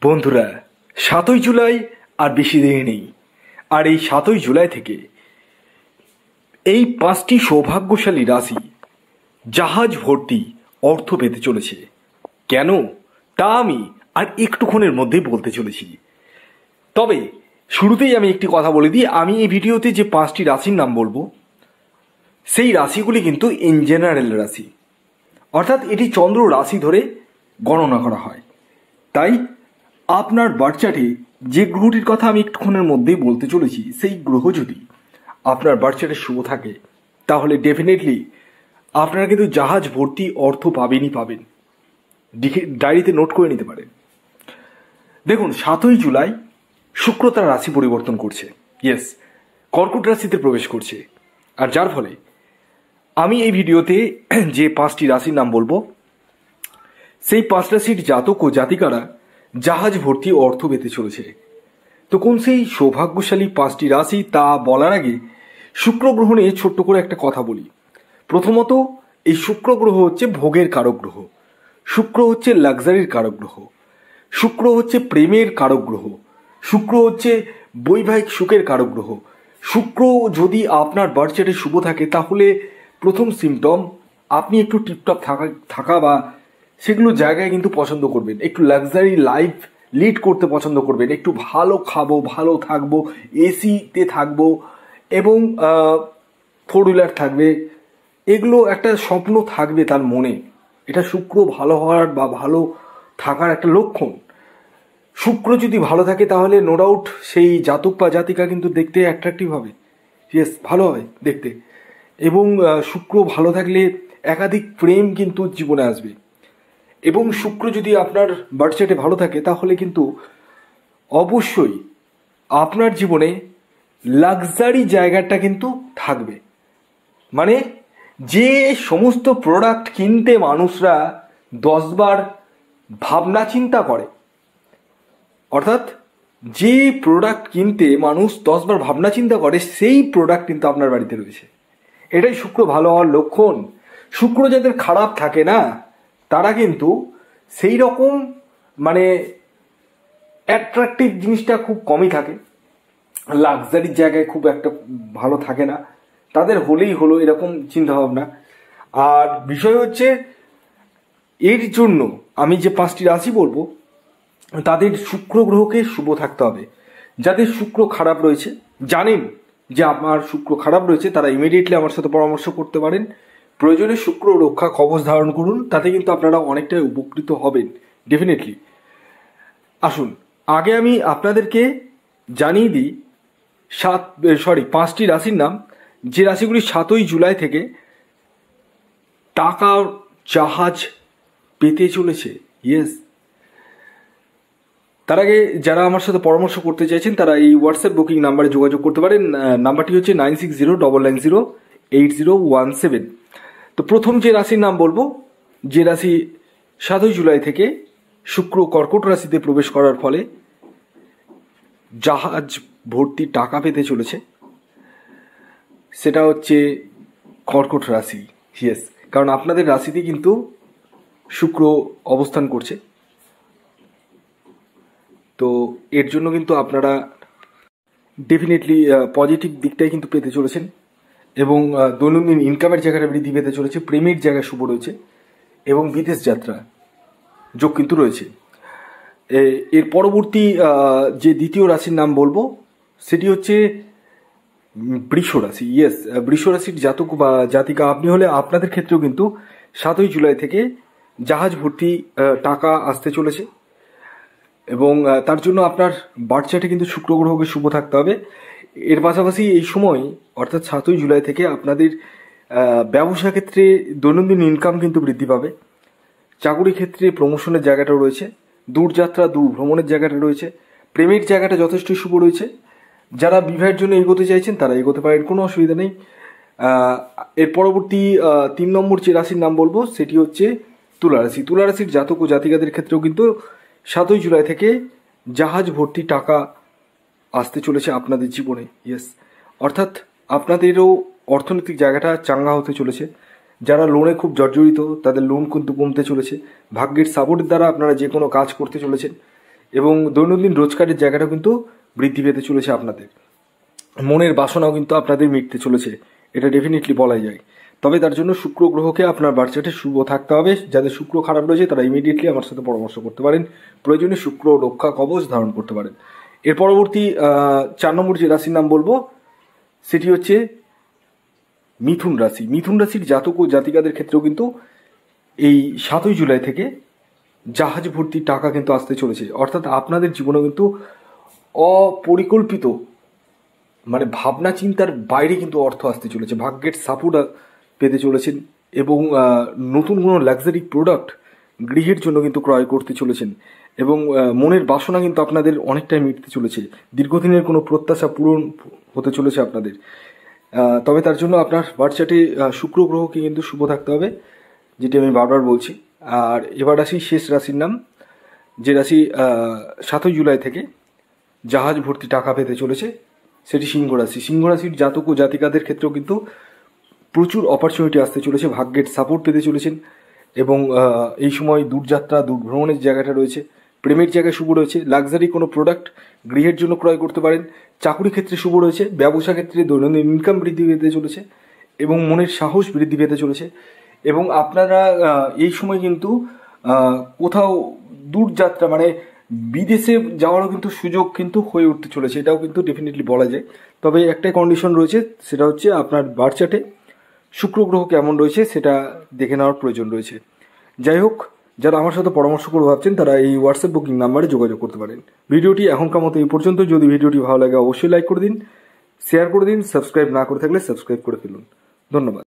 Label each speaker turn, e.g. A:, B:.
A: বন্ধুরা, ৭ই জুলাই আর বেশি দেরি নেই। আর এই ৭ই জুলাই থেকে এই ৫টি সৌভাগ্যশালী রাশি জাহাজ ভর্তি অর্থ পেতে চলেছে। কেন তা আমি আর একটুক্ষণের মধ্যেই বলতে চলেছি। তবে শুরুতেই আমি একটি কথা বলে দিই, আমি এই ভিডিওতে যে ৫টি রাশির নাম বলবো সেই রাশিগুলি কিন্তু ইন জেনারেল রাশি, অর্থাৎ এটি চন্দ্র রাশি ধরে গণনা করা হয়। তাই আপনার বার্থ চার্টে যে গ্রহটির কথা আমি একটুক্ষণের মধ্যেই বলতে চলেছি, সেই গ্রহ যদি আপনার বার্থ চার্টে শুভ থাকে তাহলে ডেফিনেটলি আপনারা কিন্তু জাহাজ ভর্তি অর্থ পাবেনই পাবেন। ডায়েরিতে নোট করে নিতে পারেন। দেখুন, ৭ই জুলাই শুক্র তার রাশি পরিবর্তন করছে, ইয়েস, কর্কট রাশিতে প্রবেশ করছে। আর যার ফলে আমি এই ভিডিওতে যে ৫টি রাশির নাম বলবো সেই ৫ রাশির জাতক ও জাতিকারা জাহাজ ভর্তি অর্থ পেতে চলেছে। তো কোন সেই সৌভাগ্যশালী ৫টি রাশি তা বলার আগে শুক্র গ্রহ নিয়ে ছোট্ট করে একটা কথা বলি। প্রথমত, এই শুক্র গ্রহ হচ্ছে ভোগের কারক গ্রহ, শুক্র হচ্ছে লাক্সারির কারক গ্রহ, শুক্র হচ্ছে প্রেমের কারক গ্রহ, শুক্র হচ্ছে বৈবাহিক সুখের কারক গ্রহ। শুক্র যদি আপনার বার্থ চার্টে শুভ থাকে তাহলে প্রথম সিমটম আপনি একটু টিপটপ থাকা বা সেগুলো জায়গায় কিন্তু পছন্দ করবেন, একটু লাক্সারি লাইফ লিড করতে পছন্দ করবেন, একটু ভালো খাবো, ভালো থাকবো, এসিতে থাকবো এবং 4 হুইলার থাকবে, এগুলো একটা স্বপ্ন থাকবে তার মনে। এটা শুক্র ভালো হওয়ার বা ভালো থাকার একটা লক্ষণ। শুক্র যদি ভালো থাকে তাহলে নো ডাউট সেই জাতক বা জাতিকা কিন্তু দেখতে অ্যাট্রাকটিভ হবে, ইয়েস, ভালো হয় দেখতে। এবং শুক্র ভালো থাকলে একাধিক প্রেম কিন্তু জীবনে আসবে। এবং শুক্র যদি আপনার বার্থ চার্টে ভালো থাকে তাহলে কিন্তু অবশ্যই আপনার জীবনে লাক্সারি জায়গাটা কিন্তু থাকবে। মানে যে সমস্ত প্রোডাক্ট কিনতে মানুষরা 10 বার ভাবনা চিন্তা করে, অর্থাৎ যে প্রোডাক্ট কিনতে মানুষ 10 বার ভাবনা চিন্তা করে সেই প্রোডাক্ট কিন্তু আপনার বাড়িতে রয়েছে। এটাই শুক্র ভালো হওয়ার লক্ষণ। শুক্র যাদের খারাপ থাকে না তারা কিন্তু সেই রকম মানে অ্যাট্রাকটিভ জিনিসটা খুব কমই থাকে, লাক্সারির জায়গায় খুব একটা ভালো থাকে না, তাদের হলেই হলো এরকম চিন্তাভাবনা। আর বিষয় হচ্ছে এর জন্য আমি যে 5টি রাশি বলবো তাদের শুক্র গ্রহকে শুভ থাকতে হবে। যাদের শুক্র খারাপ রয়েছে, জানেন যে আমার শুক্র খারাপ রয়েছে, তারা ইমিডিয়েটলি আমার সাথে পরামর্শ করতে পারেন। প্রয়োজনে শুক্র রক্ষা কবচ ধারণ করুন, তাতে কিন্তু আপনারা অনেকটাই উপকৃত হবেন ডেফিনেটলি। আসুন আগে আমি আপনাদেরকে জানিয়ে দিই 5টি রাশির নাম, যে রাশিগুলি ৭ই জুলাই থেকে টাকার জাহাজ পেতে চলেছে, ইয়েস। তার আগে যারা আমার সাথে পরামর্শ করতে চাইছেন তারা এই হোয়াটসঅ্যাপ বুকিং নাম্বারে যোগাযোগ করতে পারেন। নাম্বারটি হচ্ছে 9609908017। তো প্রথম যে রাশির নাম বলবো, যে রাশি ৭ই জুলাই থেকে শুক্র কর্কট রাশিতে প্রবেশ করার ফলে জাহাজ ভর্তি টাকা পেতে চলেছে, সেটা হচ্ছে কর্কট রাশি, ইয়েস। কারণ আপনাদের রাশিতে কিন্তু শুক্র অবস্থান করছে, তো এর জন্য কিন্তু আপনারা ডেফিনেটলি পজিটিভ দিকটাই কিন্তু পেতে চলেছেন। এবং দৈনন্দিন ইনকামের জায়গাটা বৃদ্ধি পেতে চলেছে, প্রেমের জায়গা শুভ রয়েছে এবং বিদেশ যাত্রা যোগ কিন্তু রয়েছে। এর পরবর্তী যে দ্বিতীয় রাশির নাম বলবো সেটি হচ্ছে বৃষ রাশি, ইয়েস। বৃষ রাশির জাতক বা জাতিকা আপনি হলে আপনাদের ক্ষেত্রেও কিন্তু ৭ই জুলাই থেকে জাহাজ ভর্তি টাকা আসতে চলেছে। এবং তার জন্য আপনার বার্থ চার্টে কিন্তু শুক্র গ্রহকে শুভ থাকতে হবে। এর পাশাপাশি এই সময় অর্থাৎ ৭ই জুলাই থেকে আপনাদের ব্যবসা ক্ষেত্রে দৈনন্দিন ইনকাম কিন্তু বৃদ্ধি পাবে, চাকুরি ক্ষেত্রে প্রমোশনের জায়গাটা রয়েছে, দূরযাত্রা দূর ভ্রমণের জায়গাটা রয়েছে, প্রেমের জায়গাটা যথেষ্ট শুভ রয়েছে। যারা বিবাহের জন্য এগোতে চাইছেন তারা এগোতে পারেন, কোনো অসুবিধা নেই। এর পরবর্তী ৩ নম্বর যে রাশির নাম বলবো সেটি হচ্ছে তুলা রাশি। তুলা রাশির জাতক ও জাতিকাদের ক্ষেত্রেও কিন্তু ৭ই জুলাই থেকে জাহাজ ভর্তি টাকা আসতে চলেছে আপনাদের জীবনে, ইয়েস। অর্থাৎ আপনাদেরও অর্থনৈতিক জায়গাটা চাঙ্গা হতে চলেছে। যারা লোনে খুব জর্জরিত তাদের লোন কিন্তু কমতে চলেছে, ভাগ্যের সাপোর্টের দ্বারা আপনারা যে কোনো কাজ করতে চলেছেন এবং দৈনন্দিন রোজগারের জায়গাটা কিন্তু বৃদ্ধি পেতে চলেছে আপনাদের। মনের বাসনাও কিন্তু আপনাদের মিটতে চলেছে, এটা ডেফিনেটলি বলাই যায়। তবে তার জন্য শুক্র গ্রহকে আপনার বার্থ চার্টে শুভ থাকতে হবে। যাদের শুক্র খারাপ রয়েছে তারা ইমিডিয়েটলি আমার সাথে পরামর্শ করতে পারেন, প্রয়োজনে শুক্র রক্ষা কবচ ধারণ করতে পারেন। এর পরবর্তী 4 নম্বর যে রাশির নাম বলবো সেটি হচ্ছে মিথুন রাশি। মিথুন রাশির জাতক ও জাতিকাদের ক্ষেত্রেও কিন্তু এই 7ই জুলাই থেকে জাহাজ ভর্তি টাকা কিন্তু আসতে চলেছে। অর্থাৎ আপনাদের জীবনে কিন্তু অপরিকল্পিত মানে ভাবনা চিন্তার বাইরে কিন্তু অর্থ আসতে চলেছে, ভাগ্যের সাপোর্ট পেতে চলেছেন এবং নতুন কোনো লাক্সারি প্রোডাক্ট গৃহের জন্য কিন্তু ক্রয় করতে চলেছেন এবং মনের বাসনা কিন্তু আপনাদের অনেকটাই মিটতে চলেছে। দীর্ঘদিনের কোনো প্রত্যাশা পূরণ হতে চলেছে আপনাদের। তবে তার জন্য আপনার বার্থ চার্টে শুক্র গ্রহকে কিন্তু শুভ থাকতে হবে, যেটি আমি বারবার বলছি। আর এবার আসি শেষ রাশির নাম, যে রাশি 7ই জুলাই থেকে জাহাজ ভর্তি টাকা পেতে চলেছে, সেটি সিংহ রাশি। সিংহ রাশির জাতক ও জাতিকাদের ক্ষেত্রেও কিন্তু প্রচুর অপরচুনিটি আসতে চলেছে, ভাগ্যের সাপোর্ট পেতে চলেছেন এবং এই সময় দূরযাত্রা দূরভ্রমণের জায়গাটা রয়েছে, প্রেমের জায়গায় শুভ রয়েছে, লাক্সারি কোনো প্রোডাক্ট গৃহের জন্য ক্রয় করতে পারেন, চাকুরি ক্ষেত্রে শুভ রয়েছে, ব্যবসা ক্ষেত্রে দৈনন্দিন ইনকাম বৃদ্ধি পেতে চলেছে এবং মনের সাহস বৃদ্ধি পেতে চলেছে। এবং আপনারা এই সময় কিন্তু কোথাও দূরযাত্রা মানে বিদেশে যাওয়ারও কিন্তু সুযোগ কিন্তু হয়ে উঠতে চলেছে, এটাও কিন্তু ডেফিনেটলি বলা যায়। তবে একটাই কন্ডিশন রয়েছে, সেটা হচ্ছে আপনার বার্থ চার্টে শুক্র গ্রহ কেমন রয়েছে সেটা দেখে নেওয়ার প্রয়োজন রয়েছে। যাই হোক, যারা আমার সাথে পরামর্শ করে ভাবছেন তারা এই হোয়াটসঅ্যাপ বুকিং নাম্বারে যোগাযোগ করতে পারেন। ভিডিওটি এখনকার মতো এই পর্যন্ত। যদি ভিডিওটি ভালো লাগে অবশ্যই লাইক করে দিন, শেয়ার করে দিন, সাবস্ক্রাইব না করে থাকলে সাবস্ক্রাইব করে ফেলুন। ধন্যবাদ।